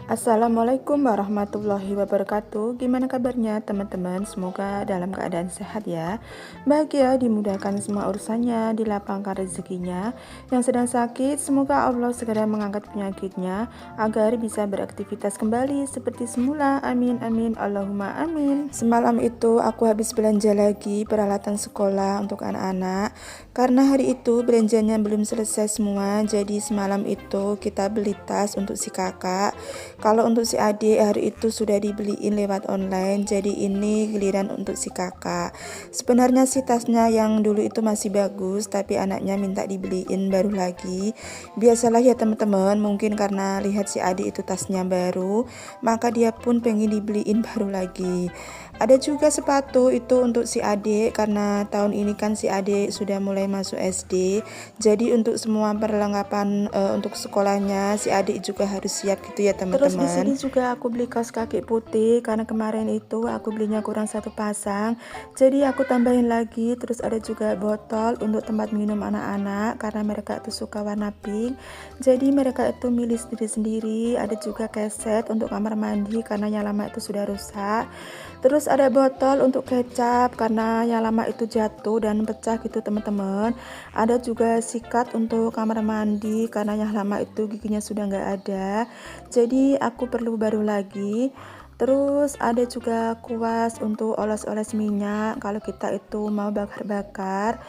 Assalamualaikum warahmatullahi wabarakatuh. Gimana kabarnya teman-teman? Semoga dalam keadaan sehat ya, bahagia, dimudahkan semua urusannya, dilapangkan rezekinya. Yang sedang sakit, semoga Allah segera mengangkat penyakitnya agar bisa beraktivitas kembali seperti semula. Amin amin Allahumma amin. Semalam itu aku habis belanja lagi peralatan sekolah untuk anak-anak, karena hari itu belanjanya belum selesai semua. Jadi semalam itu kita beli tas untuk si kakak. Kalau untuk si adik hari itu sudah dibeliin lewat online, jadi ini giliran untuk si kakak. Sebenarnya sih tasnya yang dulu itu masih bagus, tapi anaknya minta dibeliin baru lagi. Biasalah ya teman-teman, mungkin karena lihat si adik itu tasnya baru, maka dia pun pengen dibeliin baru lagi. Ada juga sepatu itu untuk si adik, karena tahun ini kan si adik sudah mulai masuk SD. Jadi untuk semua perlengkapan untuk sekolahnya si adik juga harus siap gitu ya teman-teman. Terus di sini juga aku beli kaos kaki putih, karena kemarin itu aku belinya kurang satu pasang. Jadi aku tambahin lagi. Terus ada juga botol untuk tempat minum anak-anak, karena mereka itu suka warna pink. Jadi mereka itu milih sendiri-sendiri. Ada juga keset untuk kamar mandi, karena yang lama itu sudah rusak. Terus ada botol untuk kecap, karena yang lama itu jatuh dan pecah gitu teman-teman. Ada juga sikat untuk kamar mandi, karena yang lama itu giginya sudah nggak ada, jadi aku perlu baru lagi. Terus ada juga kuas untuk oles-oles minyak kalau kita itu mau bakar-bakar.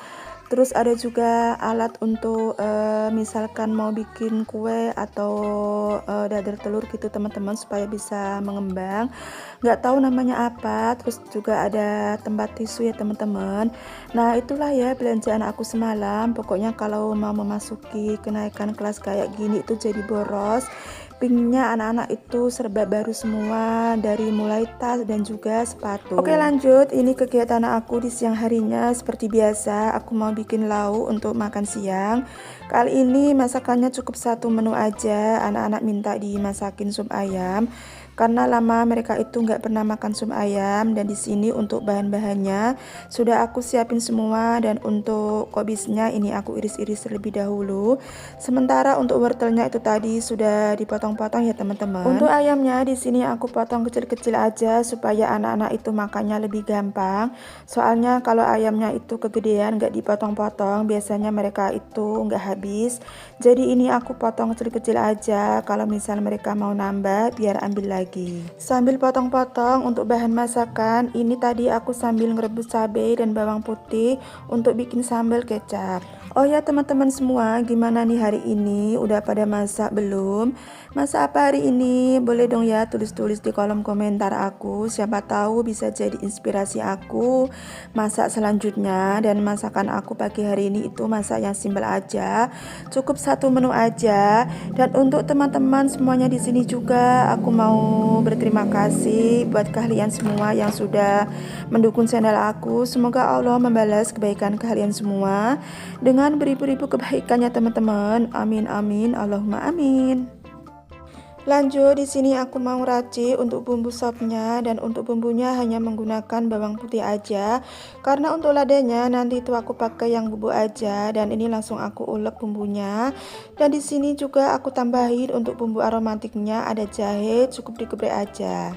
Terus ada juga alat untuk misalkan mau bikin kue atau dadar telur gitu teman-teman, supaya bisa mengembang. Nggak tahu namanya apa. Terus juga ada tempat tisu ya teman-teman. Nah itulah ya belanjaan aku semalam. Pokoknya kalau mau memasuki kenaikan kelas kayak gini itu jadi boros. Pinginnya anak-anak itu serba baru semua, dari mulai tas dan juga sepatu. Oke lanjut, ini kegiatan aku di siang harinya. Seperti biasa aku mau bikin lauk untuk makan siang. Kali ini masakannya cukup satu menu aja. Anak-anak minta dimasakin sup ayam, karena lama mereka itu nggak pernah makan sup ayam. Dan di sini untuk bahan-bahannya sudah aku siapin semua, dan untuk kobisnya ini aku iris-iris terlebih dahulu. Sementara untuk wortelnya itu tadi sudah dipotong-potong ya teman-teman. Untuk ayamnya di sini aku potong kecil-kecil aja supaya anak-anak itu makannya lebih gampang. Soalnya kalau ayamnya itu kegedean nggak dipotong-potong, biasanya mereka itu nggak habis. Jadi ini aku potong kecil-kecil aja. Kalau misal mereka mau nambah biar ambil lagi. Sambil potong-potong untuk bahan masakan, ini tadi aku sambil ngerebus cabai dan bawang putih untuk bikin sambal kecap. Oh ya teman-teman semua, gimana nih hari ini? Udah pada masak belum? Masak apa hari ini? Boleh dong ya tulis-tulis di kolom komentar aku. Siapa tahu bisa jadi inspirasi aku masak selanjutnya. Dan masakan aku pagi hari ini itu masak yang simpel aja, cukup satu menu aja. Dan untuk teman-teman semuanya di sini juga aku mau berterima kasih buat kalian semua yang sudah mendukung channel aku. Semoga Allah membalas kebaikan kalian semua dengan beribu-ribu kebaikannya teman-teman. Amin amin Allahumma amin. Lanjut, di sini aku mau racik untuk bumbu sopnya, dan untuk bumbunya hanya menggunakan bawang putih aja. Karena untuk ladanya nanti itu aku pakai yang bubuk aja, dan ini langsung aku ulek bumbunya. Dan di sini juga aku tambahin untuk bumbu aromatiknya ada jahe, cukup digeprek aja.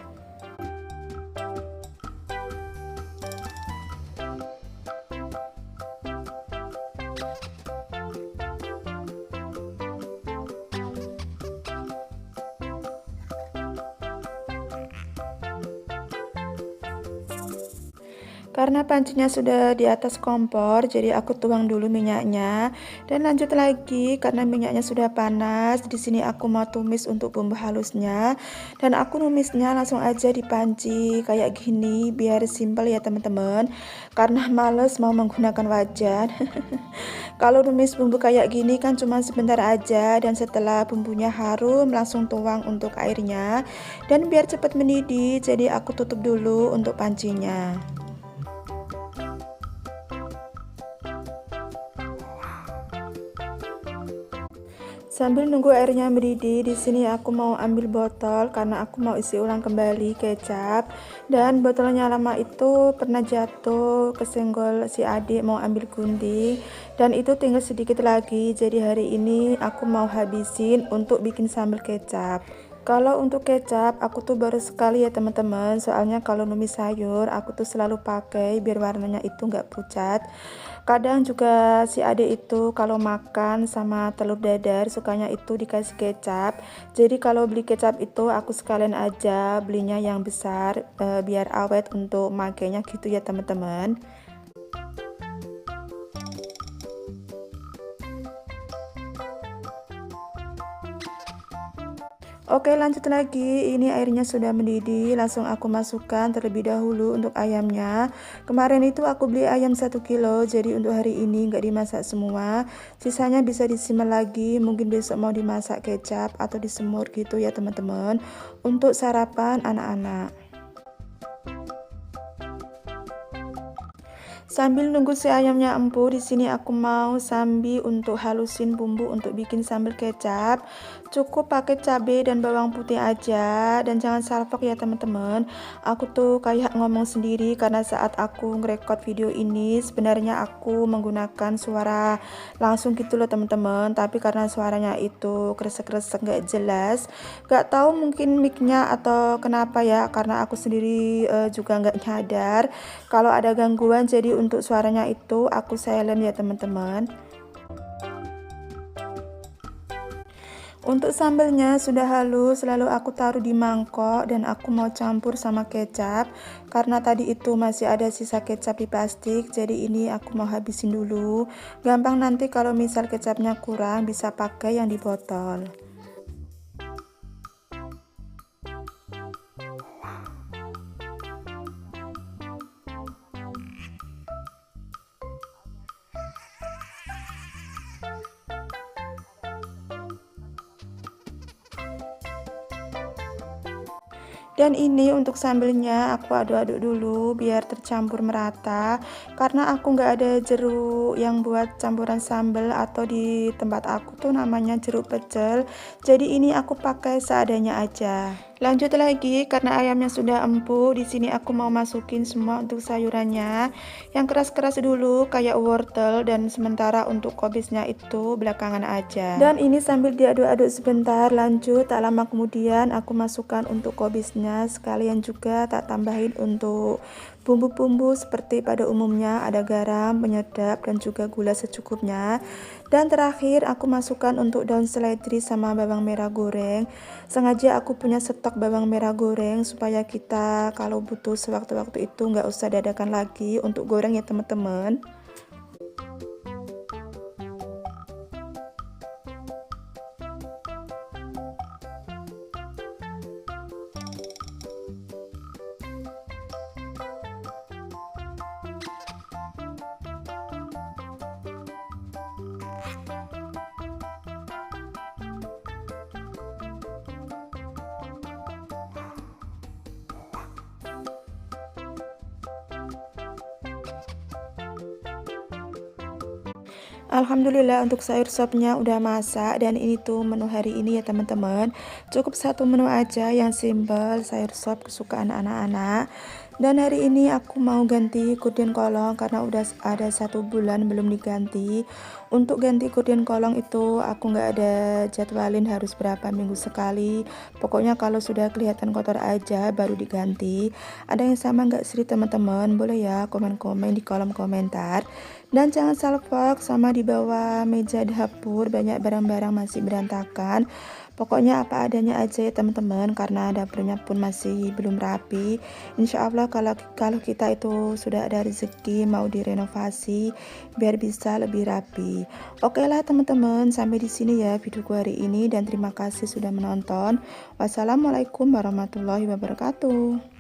Karena pancinya sudah di atas kompor, jadi aku tuang dulu minyaknya dan lanjut lagi karena minyaknya sudah panas. Di sini aku mau tumis untuk bumbu halusnya, dan aku numisnya langsung aja di panci kayak gini biar simpel ya teman-teman. Karena males mau menggunakan wajan. Kalau numis bumbu kayak gini kan cuma sebentar aja, dan setelah bumbunya harum langsung tuang untuk airnya. Dan biar cepat mendidih, jadi aku tutup dulu untuk pancinya. Sambil nunggu airnya mendidih, di sini aku mau ambil botol karena aku mau isi ulang kembali kecap. Dan botolnya lama itu pernah jatuh, kesenggol si adik mau ambil gunting. Dan itu tinggal sedikit lagi, jadi hari ini aku mau habisin untuk bikin sambal kecap. Kalau untuk kecap, aku tuh baru sekali ya teman-teman. Soalnya kalau numis sayur, aku tuh selalu pakai biar warnanya itu nggak pucat. Kadang juga si adik itu kalau makan sama telur dadar sukanya itu dikasih kecap. Jadi kalau beli kecap itu aku sekalian aja belinya yang besar, biar awet untuk makainya gitu ya teman-teman. Oke, lanjut lagi. Ini airnya sudah mendidih, langsung aku masukkan terlebih dahulu untuk ayamnya. Kemarin itu aku beli ayam 1 kilo, jadi untuk hari ini nggak dimasak semua. Sisanya bisa disimpan lagi, mungkin besok mau dimasak kecap atau disemur gitu ya teman-teman. Untuk sarapan anak-anak. Sambil nunggu si ayamnya empuk, di sini aku mau sambil untuk halusin bumbu untuk bikin sambal kecap. Cukup pakai cabai dan bawang putih aja, dan jangan salpok ya teman-teman. Aku tuh kayak ngomong sendiri karena saat aku ngerekord video ini sebenarnya aku menggunakan suara langsung gitu loh teman-teman. Tapi karena suaranya itu kresek-kresek nggak jelas, nggak tahu mungkin micnya atau kenapa ya, karena aku sendiri juga nggak nyadar kalau ada gangguan. Jadi untuk suaranya itu aku silent ya teman-teman. Untuk sambalnya sudah halus, lalu aku taruh di mangkok dan aku mau campur sama kecap. Karena tadi itu masih ada sisa kecap di plastik, jadi ini aku mau habisin dulu. Gampang nanti kalau misal kecapnya kurang bisa pakai yang di botol. Dan ini untuk sambelnya aku aduk-aduk dulu biar tercampur merata. Karena aku nggak ada jeruk yang buat campuran sambal atau di tempat aku tuh namanya jeruk pecel. Jadi ini aku pakai seadanya aja. Lanjut lagi karena ayamnya sudah empuk, di sini aku mau masukin semua untuk sayurannya. Yang keras-keras dulu kayak wortel, dan sementara untuk kubisnya itu belakangan aja. Dan ini sambil diaduk-aduk sebentar, lanjut tak lama kemudian aku masukkan untuk kubisnya, sekalian juga tak tambahin untuk bumbu-bumbu seperti pada umumnya, ada garam, penyedap, dan juga gula secukupnya. Dan terakhir aku masukkan untuk daun seledri sama bawang merah goreng. Sengaja aku punya stok bawang merah goreng supaya kita kalau butuh sewaktu-waktu itu nggak usah dadakan lagi untuk goreng ya teman-teman. Alhamdulillah untuk sayur sopnya udah masak, dan ini tuh menu hari ini ya teman-teman. Cukup satu menu aja yang simple, sayur sop kesukaan anak-anak. Dan hari ini aku mau ganti gorden kolong karena udah ada 1 bulan belum diganti. Untuk ganti gorden kolong itu aku nggak ada jadwalin harus berapa minggu sekali. Pokoknya kalau sudah kelihatan kotor aja baru diganti. Ada yang sama nggak sih teman-teman? Boleh ya komen-komen di kolom komentar. Dan jangan salfok sama di bawah meja dapur banyak barang-barang masih berantakan. Pokoknya apa adanya aja ya teman-teman, karena dapurnya pun masih belum rapi. Insya Allah kalau kita itu sudah ada rezeki mau direnovasi biar bisa lebih rapi. Oke lah teman-teman, sampai di sini ya videoku hari ini, dan terima kasih sudah menonton. Wassalamualaikum warahmatullahi wabarakatuh.